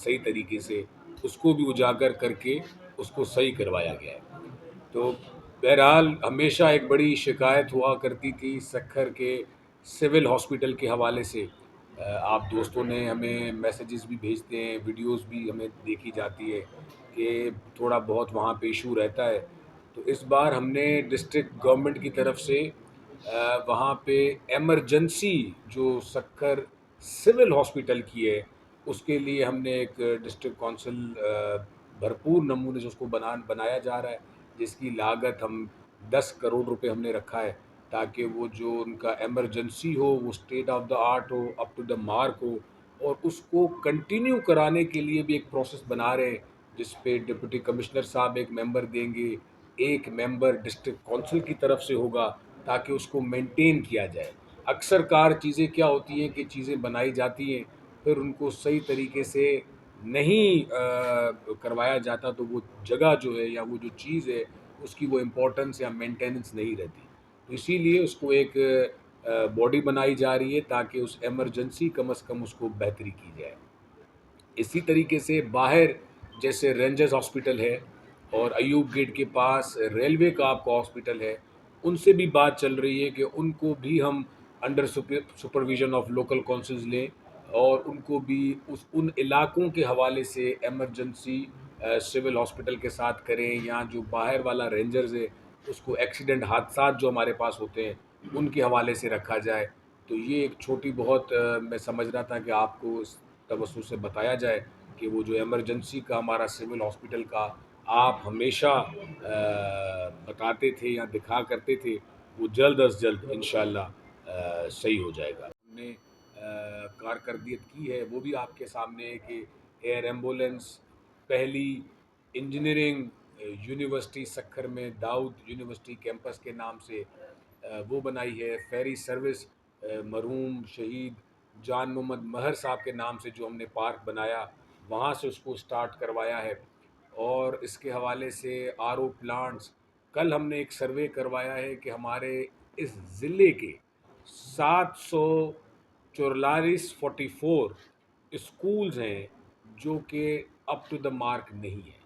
صحیح طریقے سے اس کو بھی اجاگر کر کے اس کو صحیح کروایا گیا ہے۔ تو بہرحال ہمیشہ ایک بڑی شکایت ہوا کرتی تھی سکھر کے سول ہاسپٹل کے حوالے سے۔ آپ دوستوں نے ہمیں میسیجز بھی بھیجتے ہیں، ویڈیوز بھی ہمیں دیکھی جاتی ہے کہ تھوڑا بہت وہاں پہ ایشو رہتا ہے۔ تو اس بار ہم نے ڈسٹرکٹ گورنمنٹ کی طرف سے وہاں پہ ایمرجنسی جو سکھر سول ہاسپٹل کی ہے اس کے لیے ہم نے ایک ڈسٹرکٹ کونسل بھرپور نمونے سے اس کو بنایا جا رہا ہے، جس کی لاگت ہم 10 کروڑ روپے ہم نے رکھا ہے، تاکہ وہ جو ان کا ایمرجنسی ہو وہ اسٹیٹ آف دا آرٹ ہو، اپ ٹو دا مارک ہو، اور اس کو کنٹینیو کرانے کے لیے بھی ایک پروسیس بنا رہے ہیں جس پہ ڈپٹی کمشنر صاحب ایک ممبر دیں گے، ایک ممبر ڈسٹرکٹ کونسل کی طرف سے ہوگا، تاکہ اس کو مینٹین کیا جائے۔ اکثر کار چیزیں کیا ہوتی ہیں کہ چیزیں بنائی جاتی ہیں پھر ان کو صحیح طریقے سے نہیں کروایا جاتا، تو وہ جگہ جو ہے یا وہ جو چیز ہے اس کی وہ امپورٹنس یا مینٹیننس نہیں رہتی۔ تو اسی لیے اس کو ایک باڈی بنائی جا رہی ہے تاکہ اس ایمرجنسی کم از کم اس کو بہتری کی جائے۔ اسی طریقے سے باہر جیسے رینجرز ہاسپٹل ہے اور ایوب گیٹ کے پاس ریلوے کا آپ کا ہاسپٹل ہے، ان سے بھی بات چل رہی ہے کہ ان کو بھی ہم under supervision of local councils لیں اور ان کو بھی ان علاقوں کے حوالے سے ایمرجنسی سول ہاسپٹل کے ساتھ کریں، یا جو باہر والا رینجرز ہے اس کو ایکسیڈنٹ حادثات جو ہمارے پاس ہوتے ہیں ان کے حوالے سے رکھا جائے۔ تو یہ ایک چھوٹی بہت میں سمجھ رہا تھا کہ آپ کو اس توسط سے بتایا جائے کہ وہ جو ایمرجنسی کا ہمارا سول ہاسپٹل کا آپ ہمیشہ بتاتے تھے یا دکھا کرتے تھے، وہ جلد از جلد انشاءاللہ صحیح ہو جائے گا۔ ہم نے کارکردگیت کی ہے وہ بھی آپ کے سامنے ہے کہ ایئر ایمبولینس پہلی انجینئرنگ یونیورسٹی سکھر میں داؤد یونیورسٹی کیمپس کے نام سے وہ بنائی ہے۔ فیری سروس مرحوم شہید جان محمد مہر صاحب کے نام سے جو ہم نے پارک بنایا وہاں سے اس کو سٹارٹ کروایا ہے، اور اس کے حوالے سے آر او پلانٹس کل ہم نے ایک سروے کروایا ہے کہ ہمارے اس ضلع کے 744 اسکولز ہیں جو کہ اپ ٹو دا مارک نہیں ہیں،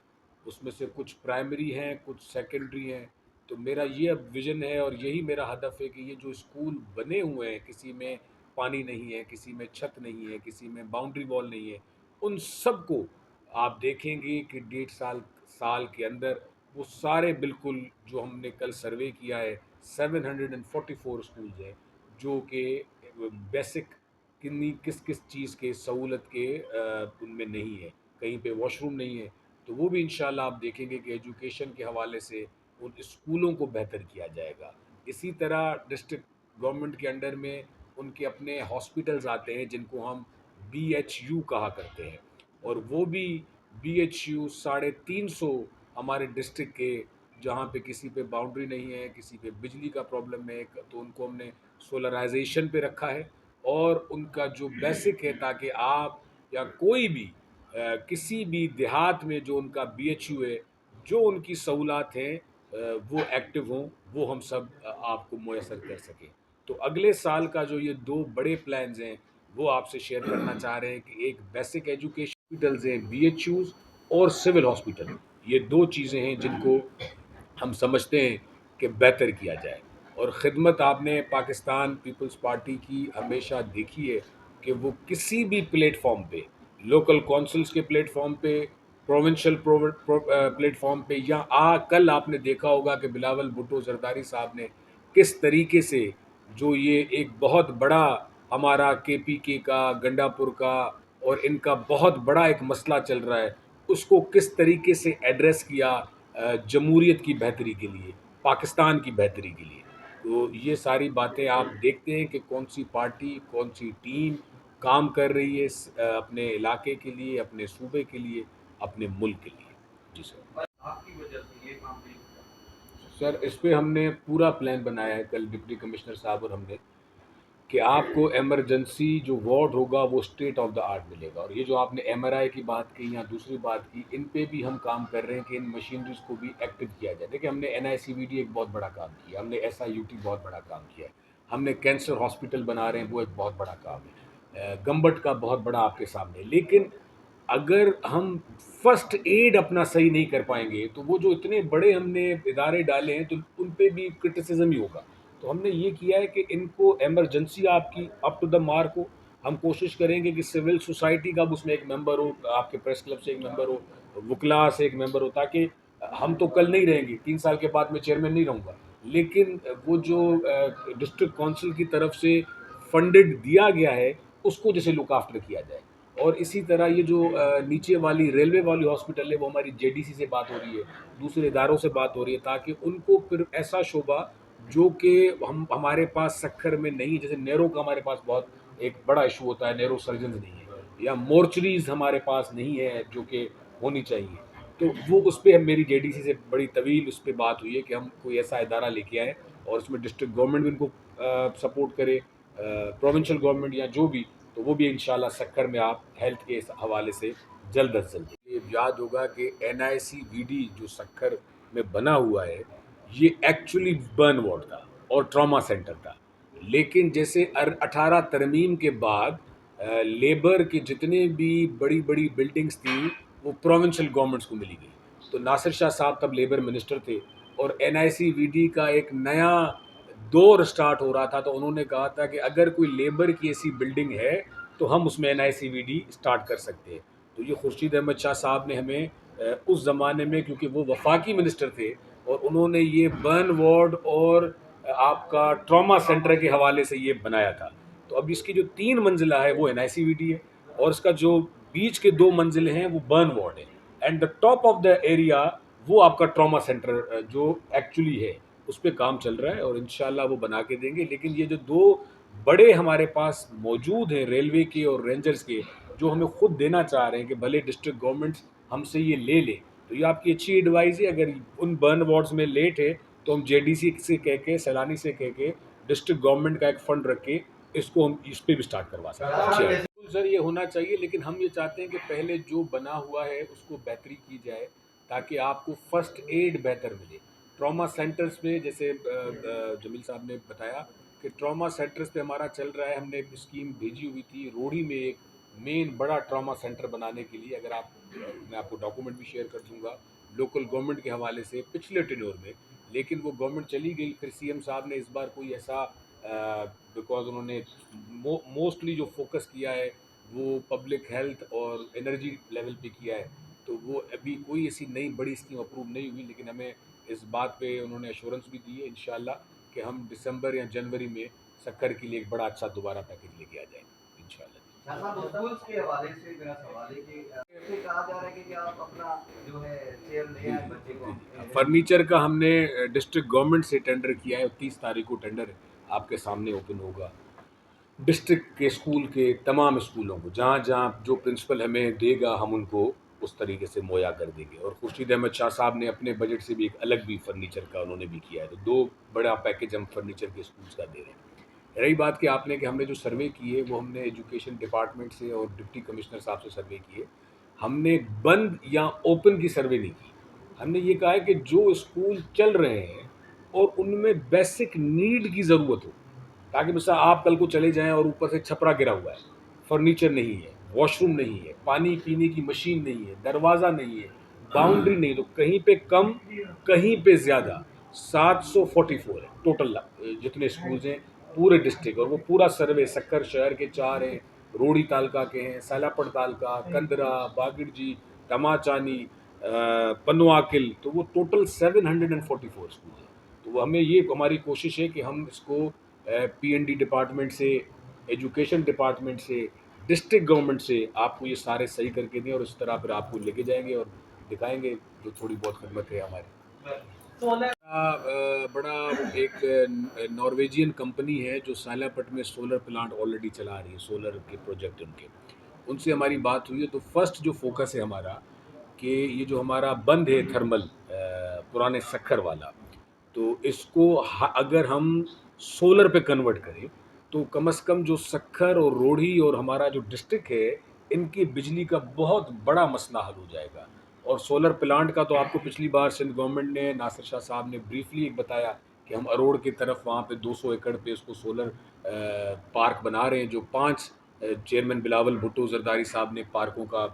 اس میں سے کچھ پرائمری ہیں، کچھ سیکنڈری ہیں۔ تو میرا یہ اب ویژن ہے اور یہی میرا ہدف ہے کہ یہ جو اسکول بنے ہوئے ہیں، کسی میں پانی نہیں ہے، کسی میں چھت نہیں ہے، کسی میں باؤنڈری وال نہیں ہے، ان سب کو آپ دیکھیں گے کہ 1.5 سال کے اندر وہ سارے بالکل جو ہم نے کل سروے کیا ہے 744 اسکولز ہیں جو کہ بیسک کس کس چیز کے سہولت کے ان میں نہیں ہے، کہیں پہ واش روم نہیں ہے، تو وہ بھی انشاءاللہ آپ دیکھیں گے کہ ایجوکیشن کے حوالے سے ان اسکولوں کو بہتر کیا جائے گا۔ اسی طرح ڈسٹرکٹ گورنمنٹ کے انڈر میں ان کے اپنے ہاسپٹلز آتے ہیں جن کو ہم BHU کہا کرتے ہیں، اور وہ بھی BHU 350 ہمارے ڈسٹرکٹ کے جہاں پہ کسی پہ باؤنڈری نہیں ہے، کسی پہ بجلی کا پرابلم ہے، تو ان کو ہم نے سولرائزیشن پہ رکھا ہے، اور ان کا جو بیسک ہے تاکہ آپ یا کوئی بھی کسی بھی دیہات میں جو ان کا BHU ہے جو ان کی سہولات ہیں وہ ایکٹیو ہوں، وہ ہم سب آپ کو میسر کر سکیں۔ تو اگلے سال کا جو یہ 2 بڑے پلانز ہیں وہ آپ سے شیئر کرنا چاہ رہے ہیں کہ ایک بیسک ایجوکیشن ہاسپٹلز ہیں BHUs اور سول ہاسپٹل، یہ 2 چیزیں ہیں جن کو ہم سمجھتے ہیں کہ بہتر کیا جائے۔ اور خدمت آپ نے پاکستان پیپلز پارٹی کی ہمیشہ دیکھی ہے کہ وہ کسی بھی پلیٹ فارم پہ، لوکل کونسلز کے پلیٹ فارم پہ، پروونشل پلیٹ فارم پہ، یا کل آپ نے دیکھا ہوگا کہ بلاول بھٹو زرداری صاحب نے کس طریقے سے جو یہ ایک بہت بڑا ہمارا KPK کا، گنڈا پور کا اور ان کا بہت بڑا ایک مسئلہ چل رہا ہے، اس کو کس طریقے سے ایڈریس کیا جمہوریت کی بہتری کے لیے، پاکستان کی بہتری کے لیے۔ تو یہ ساری باتیں آپ دیکھتے ہیں کہ کون سی پارٹی، کون سی ٹیم کام کر رہی ہے اپنے علاقے کے لیے، اپنے صوبے کے لیے، اپنے ملک کے لیے۔ جی سر، آپ کی وجہ سے یہ کام نہیں ہوتا سر۔ اس پہ ہم نے پورا پلان بنایا ہے کل ڈپٹی کمشنر صاحب اور ہم نے، کہ آپ کو ایمرجنسی جو وارڈ ہوگا وہ اسٹیٹ آف دا آرٹ ملے گا، اور یہ جو آپ نے MRI کی بات کی یا دوسری بات کی، ان پہ بھی ہم کام کر رہے ہیں کہ ان مشینریز کو بھی ایکٹیو کیا جائے۔ دیکھیں ہم نے NICVD ایک بہت بڑا کام کیا، ہم نے SIUT بہت بڑا کام کیا ہے، ہم نے کینسر ہاسپٹل بنا رہے ہیں وہ ایک بہت بڑا کام ہے، گمبٹ کا بہت بڑا آپ کے سامنے، لیکن اگر ہم فرسٹ ایڈ اپنا صحیح نہیں کر پائیں گے تو وہ جو اتنے بڑے ہم نے ادارے ڈالے ہیں تو ان پہ بھی کرٹیسزم ہی ہوگا. تو ہم نے یہ کیا ہے کہ ان کو ایمرجنسی آپ کی اپ ٹو دا مارک ہو. ہم کوشش کریں گے کہ سول سوسائٹی کا بھی اس میں ایک ممبر ہو, آپ کے پریس کلب سے ایک ممبر ہو, وکلا سے ایک ممبر ہو, تاکہ ہم تو کل نہیں رہیں گے, 3 سال کے بعد میں چیئرمین نہیں رہوں گا, لیکن وہ جو ڈسٹرکٹ کونسل کی طرف سے فنڈڈ دیا گیا ہے اس کو جیسے لک آفٹر کیا جائے. اور اسی طرح یہ جو نیچے والی ریلوے والی ہاسپٹل ہے وہ ہماری جے ڈی سی سے بات ہو رہی ہے, دوسرے اداروں سے بات ہو رہی ہے, تاکہ ان کو پھر ایسا شعبہ جو کہ ہمارے پاس سکھر میں نہیں, جیسے نیرو کا ہمارے پاس بہت ایک بڑا ایشو ہوتا ہے, نیرو سرجنز نہیں ہے, یا مورچریز ہمارے پاس نہیں ہے جو کہ ہونی چاہیے. تو وہ اس پہ میری جے ڈی سی سے بڑی طویل اس پہ بات ہوئی ہے کہ ہم کوئی ایسا ادارہ لے کے آئیں اور اس میں ڈسٹرکٹ گورنمنٹ بھی ان کو سپورٹ کرے, پروونشل گورنمنٹ یا جو بھی, تو وہ بھی انشاءاللہ سکھر میں آپ ہیلتھ کے حوالے سے جلد از جلد. یہ یاد ہوگا کہ این آئی سی وی ڈی جو سکھر میں بنا ہوا ہے یہ ایکچولی برن وارڈ تھا اور ٹراما سینٹر تھا, لیکن جیسے 18 ترمیم کے بعد لیبر کی جتنے بھی بڑی بڑی بلڈنگز تھیں وہ پروونشل گورنمنٹس کو ملی گئی. تو ناصر شاہ صاحب تب لیبر منسٹر تھے اور این آئی سی وی ڈی کا ایک نیا دور سٹارٹ ہو رہا تھا, تو انہوں نے کہا تھا کہ اگر کوئی لیبر کی ایسی بلڈنگ ہے تو ہم اس میں این آئی سی وی ڈی اسٹارٹ کر سکتے ہیں. تو یہ خورشید احمد شاہ صاحب نے ہمیں اس زمانے میں, کیونکہ وہ وفاقی منسٹر تھے, اور انہوں نے یہ برن وارڈ اور آپ کا ٹراما سینٹر کے حوالے سے یہ بنایا تھا. تو اب اس کی جو 3 منزلہ ہے وہ این آئی سی وی ڈی ہے, اور اس کا جو بیچ کے 2 منزلیں ہیں وہ برن وارڈ ہے, and the top of the area وہ آپ کا ٹراما سینٹر جو ایکچولی ہے اس پہ کام چل رہا ہے, اور انشاءاللہ وہ بنا کے دیں گے. لیکن یہ جو 2 بڑے ہمارے پاس موجود ہیں ریلوے کے اور رینجرز کے, جو ہمیں خود دینا چاہ رہے ہیں کہ بھلے ڈسٹرکٹ گورنمنٹس ہم سے یہ لے لیں, تو یہ آپ کی اچھی ایڈوائز ہے. اگر ان برن وارڈز میں لیٹ ہے تو ہم جے ڈی سی سے کہہ کے, سیلانی سے کہہ کے, ڈسٹرکٹ گورنمنٹ کا ایک فنڈ رکھ کے اس کو ہم اس پہ بھی سٹارٹ کروا سکتے ہیں. سر یہ ہونا چاہیے, لیکن ہم یہ چاہتے ہیں کہ پہلے جو بنا ہوا ہے اس کو بہتری کی جائے تاکہ آپ کو فرسٹ ایڈ بہتر ملے. ٹراما سینٹرز میں جیسے جمیل صاحب نے بتایا کہ ٹراما سینٹرز پہ ہمارا چل رہا ہے, ہم نے ایک اسکیم بھیجی ہوئی تھی روڑی میں ایک مین بڑا ٹراما سینٹر بنانے کے لیے. اگر میں آپ کو ڈاکومنٹ بھی شیئر کر دوں گا لوکل گورنمنٹ کے حوالے سے پچھلے ٹینور میں, لیکن وہ گورنمنٹ چلی گئی. پھر سی ایم صاحب نے اس بار کوئی ایسا, بیکاز انہوں نے موسٹلی جو فوکس کیا ہے وہ پبلک ہیلتھ اور انرجی لیول پہ کیا ہے, تو وہ ابھی کوئی ایسی نئی بڑی اسکیم اپروو نہیں ہوئی. لیکن ہمیں اس بات پہ انہوں نے ایشورنس بھی دی ہے انشاءاللہ کہ ہم دسمبر یا جنوری میں سکھر کے لیے ایک بڑا اچھا دوبارہ پیکیج لے کے آ جائیں گے انشاءاللہ. اسکولس کے حوالے سے میرا سوال ہے کہ ایسے کہا جا رہا ہے کہ آپ اپنا جو ہے چیئر لے آئے بچے کو. فرنیچر کا ہم نے ڈسٹرکٹ گورنمنٹ سے ٹینڈر کیا ہے, 30 تاریخ کو ٹینڈر آپ کے سامنے اوپن ہوگا. ڈسٹرکٹ کے اسکول کے تمام اسکولوں کو جہاں جہاں جو پرنسپل ہمیں دے گا ہم ان کو اس طریقے سے مہیا کر دیں گے. اور خورشید احمد شاہ صاحب نے اپنے بجٹ سے بھی ایک الگ بھی فرنیچر کا انہوں نے بھی کیا ہے, تو 2 بڑا پیکیج ہم فرنیچر کے اسکولس کا دے رہے ہیں. رہی بات کہ آپ نے کہ ہم نے جو سروے کی ہے وہ ہم نے ایجوکیشن ڈپارٹمنٹ سے اور ڈپٹی کمشنر صاحب سے سروے کی ہے. ہم نے بند یا اوپن کی سروے نہیں کی. ہم نے یہ کہا ہے کہ جو اسکول چل رہے ہیں اور ان میں بیسک نیڈ کی ضرورت ہو, تاکہ مثلا آپ کل کو چلے جائیں اور اوپر سے چھپرا گرا ہوا ہے, فرنیچر نہیں ہے, واش روم نہیں ہے, پانی پینے کی مشین نہیں ہے, دروازہ نہیں ہے, باؤنڈری نہیں, تو کہیں پہ کم کہیں پہ زیادہ 744 ہے ٹوٹل جتنے اسکولز ہیں پورے ڈسٹرکٹ. اور وہ پورا سروے سکھر شہر کے 4 ہیں, روڑی تعلقہ کے ہیں, سیلاپڑ تعلقہ, کندرا, باگڑجی, تماچانی, پنواکل, تو وہ ٹوٹل 744 اسکول ہیں. تو وہ ہمیں یہ ہماری کوشش ہے کہ ہم اس کو پی این ڈی ڈپارٹمنٹ سے, ایجوکیشن ڈپارٹمنٹ سے, ڈسٹرکٹ گورنمنٹ سے آپ کو یہ سارے صحیح کر کے دیں, اور اس طرح پھر آپ کو لے کے جائیں گے اور دکھائیں گے جو تھوڑی بہت خدمت ہے ہماری. بڑا ایک نارویجین کمپنی ہے جو سیلا پٹ میں سولر پلانٹ آلریڈی چلا رہی ہے, سولر کے پروجیکٹ ان سے ہماری بات ہوئی ہے. تو فرسٹ جو فوکس ہے ہمارا کہ یہ جو ہمارا بند ہے تھرمل پرانے سکھر والا, تو اس کو اگر ہم سولر پہ کنورٹ کریں تو کم از کم جو سکھر اور روڑی اور ہمارا جو ڈسٹرکٹ ہے ان کی بجلی کا بہت بڑا مسئلہ حل ہو جائے گا. اور سولر پلانٹ کا تو آپ کو پچھلی بار سندھ گورنمنٹ نے, ناصر شاہ صاحب نے بریفلی ایک بتایا کہ ہم اروڑ کی طرف وہاں پہ 200 ایکڑ پہ اس کو سولر پارک بنا رہے ہیں, جو 5 چیئرمین بلاول بھٹو زرداری صاحب نے پارکوں کا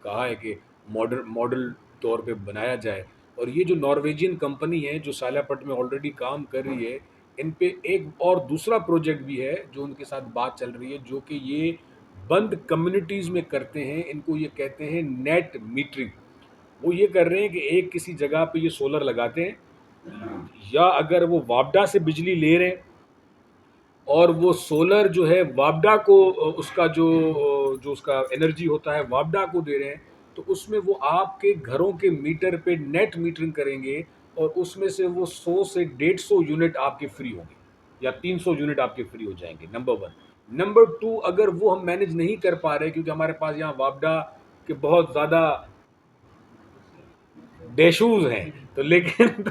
کہا ہے کہ ماڈل طور پہ بنایا جائے. اور یہ جو نارویجین کمپنی ہے جو سالیہ پٹ میں آلریڈی کام کر رہی ہے، ان پہ ایک اور دوسرا پروجیکٹ بھی ہے جو ان کے ساتھ بات چل رہی ہے، جو کہ یہ بند کمیونٹیز میں کرتے ہیں. ان کو یہ کہتے ہیں نیٹ میٹرنگ. وہ یہ کر رہے ہیں کہ ایک کسی جگہ پہ یہ سولر لگاتے ہیں، یا اگر وہ وابڈا سے بجلی لے رہے ہیں اور وہ سولر جو ہے وابڈا کو اس کا جو اس کا انرجی ہوتا ہے وابڈا کو دے رہے ہیں، تو اس میں وہ آپ کے گھروں کے میٹر پہ نیٹ میٹرنگ کریں گے، اور اس میں سے وہ 100 سے 150 یونٹ آپ کے فری ہوں گے، یا 300 یونٹ آپ کے فری ہو جائیں گے. نمبر 1. نمبر 2، اگر وہ ہم مینج نہیں کر پا رہے کیونکہ ہمارے پاس یہاں وابڈا کے بہت زیادہ ڈیشوز ہیں، تو لیکن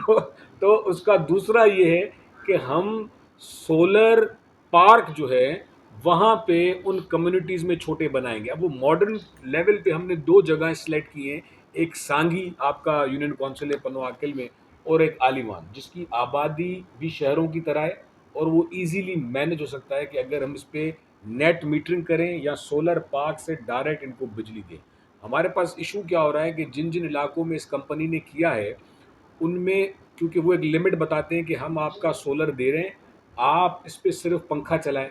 تو اس کا دوسرا یہ ہے کہ ہم سولر پارک جو ہے وہاں پہ ان کمیونٹیز میں چھوٹے بنائیں گے. اب وہ ماڈرن لیول پہ ہم نے 2 جگہیں سلیکٹ کی ہیں، ایک سانگھی آپ کا یونین کونسل ہے پنواکل میں، اور ایک عالیوان، جس کی آبادی بھی شہروں کی طرح ہے، اور وہ ایزیلی مینج ہو سکتا ہے کہ اگر ہم اس پہ نیٹ میٹرنگ کریں یا سولر پارک سے ڈائریکٹ ان کو بجلی دیں. ہمارے پاس ایشو کیا ہو رہا ہے کہ جن جن علاقوں میں اس کمپنی نے کیا ہے ان میں، کیونکہ وہ ایک لمٹ بتاتے ہیں کہ ہم آپ کا سولر دے رہے ہیں، آپ اس پہ صرف پنکھا چلائیں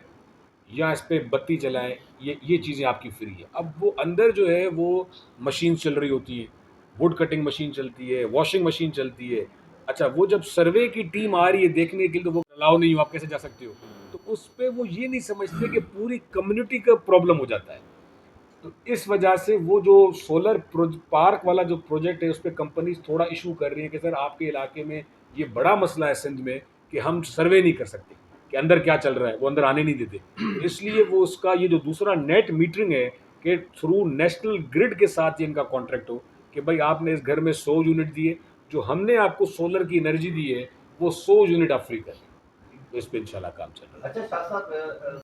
یا اس پہ بتی چلائیں، یہ چیزیں آپ کی فری ہے. اب وہ اندر جو ہے وہ مشین چل رہی ہوتی ہیں، ووڈ کٹنگ مشین چلتی ہے، واشنگ مشین چلتی ہے. اچھا، وہ جب سروے کی ٹیم آ رہی ہے دیکھنے کے لیے تو وہ الاؤ نہیں ہو، آپ کیسے جا سکتے ہو؟ تو اس پہ وہ یہ نہیں سمجھتے کہ پوری کمیونٹی کا پرابلم ہو جاتا ہے. تو اس وجہ سے وہ جو سولر پارک والا جو پروجیکٹ ہے اس پہ کمپنیز تھوڑا ایشو کر رہی ہیں کہ سر آپ کے علاقے میں یہ بڑا مسئلہ ہے سندھ میں کہ ہم سروے نہیں کر سکتے کہ اندر کیا چل رہا ہے، وہ اندر آنے نہیں دیتے. اس لیے وہ اس کا یہ جو دوسرا نیٹ میٹرنگ ہے کہ تھرو نیشنل گرڈ کے ساتھ یہ ان کا کانٹریکٹ ہو کہ بھائی آپ نے اس گھر میں 100 یونٹ دیے، جو ہم نے آپ کو سولر کی انرجی دی ہے وہ 100 یونٹ آپ فری کریں. تو اس پہ انشاءاللہ کام چل رہا ہے. اچھا، ساتھ ساتھ